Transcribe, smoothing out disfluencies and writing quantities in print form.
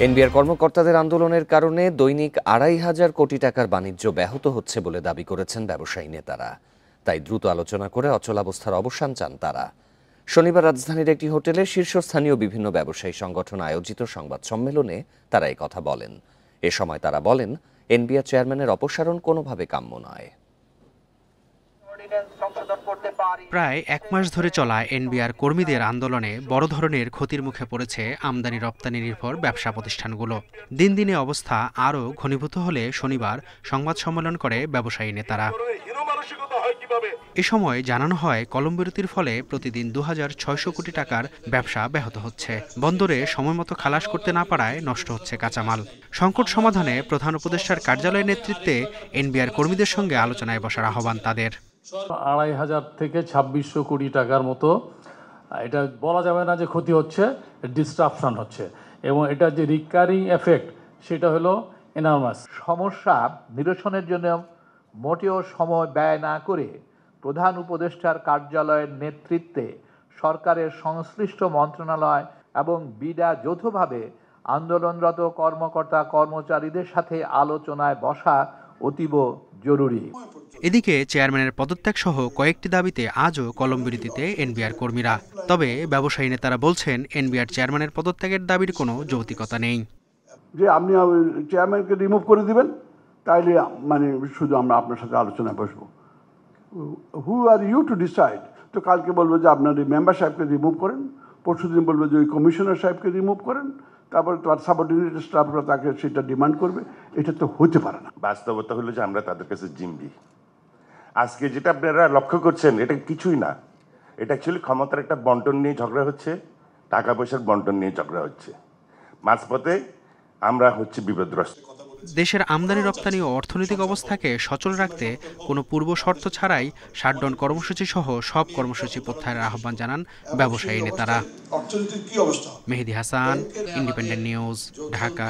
NBR কর্মকর্তাদের আন্দোলনের কারণে দৈনিক ২৫০০ কোটি টাকার বাণিজ্য ব্যাহত হচ্ছে বলে দাবি করেছেন ব্যবসায়ী নেতারা। তাই দ্রুত আলোচনা করে অচলাবস্থার অবসান চান তারা। শনিবার রাজধানীর একটি হোটেলে শীর্ষস্থানীয় বিভিন্ন ব্যবসায়ী সংগঠন আয়োজিত সংবাদ সম্মেলনে তারা কথা বলেন। এ সময় তারা বলেন, এনবিআর চেয়ারম্যানের অপসারণ কোনোভাবে কাম্য নয়। প্রায় এক মাস ধরে চলা এনবিআর কর্মীদের আন্দোলনে বড় ধরনের ক্ষতির মুখে পড়েছে আমদানি রপ্তানি নির্ভর ব্যবসা প্রতিষ্ঠানগুলো। দিন দিনে অবস্থা আরও ঘনীভূত হলে শনিবার সংবাদ সম্মেলন করে ব্যবসায়ী নেতারা। এ সময় জানানো হয়, কলমবিরতির ফলে প্রতিদিন ২৬০০ কোটি টাকার ব্যবসা ব্যাহত হচ্ছে। বন্দরে সময়মতো খালাস করতে না পারায় নষ্ট হচ্ছে কাঁচামাল। সংকট সমাধানে প্রধান উপদেষ্টার কার্যালয়ের নেতৃত্বে এনবিআর কর্মীদের সঙ্গে আলোচনায় বসার আহ্বান তাদের। ২৫০০ থেকে ২৬০০ কোটি টাকার মতো, এটা বলা যাবে না যে ক্ষতি হচ্ছে, ডিসরাপশন হচ্ছে, এবং এটা যে রিকারিং এফেক্ট সেটা হলো এনর্মাস। সমস্যা নিরসনের জন্য মোটেও সময় ব্যয় না করে প্রধান উপদেষ্টার কার্যালয়ের নেতৃত্বে সরকারের সংশ্লিষ্ট মন্ত্রণালয় এবং বিডা যৌথভাবে আন্দোলনরত কর্মকর্তা কর্মচারীদের সাথে আলোচনায় বসা অতীব জরুরি। এদিকে চেয়ারম্যানের পদত্যাগ সহ কয়েকটি দাবিতে আজও কলমবিরতিতে এনবিআর কর্মীরা। তবে ব্যবসায়ী নেতারা বলছেন, এনবিআর চেয়ারম্যানের পদত্যাগের দাবির কোনো যৌক্তিকতা নেই। যে আপনি চেয়ারম্যানকে রিমুভ করে দিবেন, তাইলে মানে শুধু আমরা আপনার সাথে আলোচনায় বসবো। হু আর ইউ টু ডিসাইড? তো কালকে বলবো যে আপনার এই মেম্বার সাহেবকে রিমুভ করেন, পরশুদিন বলবো যে ওই কমিশনার সাহেবকে রিমুভ করেন, তারপরে তার সাবঅর্ডিনেট স্টাফরা তাকে সেটা ডিমান্ড করবে। এটা তো হতে পারে না। বাস্তবতা হলো যে আমরা তাদের কাছে জিম্মি। আজকে যেটা আপনারা লক্ষ্য করছেন, এটা কিছুই না। এটা অ্যাকচুয়ালি ক্ষমতার একটা বন্টন নিয়ে ঝগড়া হচ্ছে, টাকা পয়সার বন্টন নিয়ে ঝগড়া হচ্ছে। মাঝপথে আমরা হচ্ছে বিপদগ্রস্ত। দেশের আমদানি রপ্তানি ও অর্থনৈতিক অবস্থাকে সচল রাখতে কোনো পূর্ব শর্ত ছাড়াই শাটডাউন কর্মসূচি সহ সব কর্মসূচি প্রত্যাহারের আহ্বান জানান ব্যবসায়ী নেতারা। মেহেদী হাসান, ইন্ডিপেন্ডেন্ট নিউজ, ঢাকা।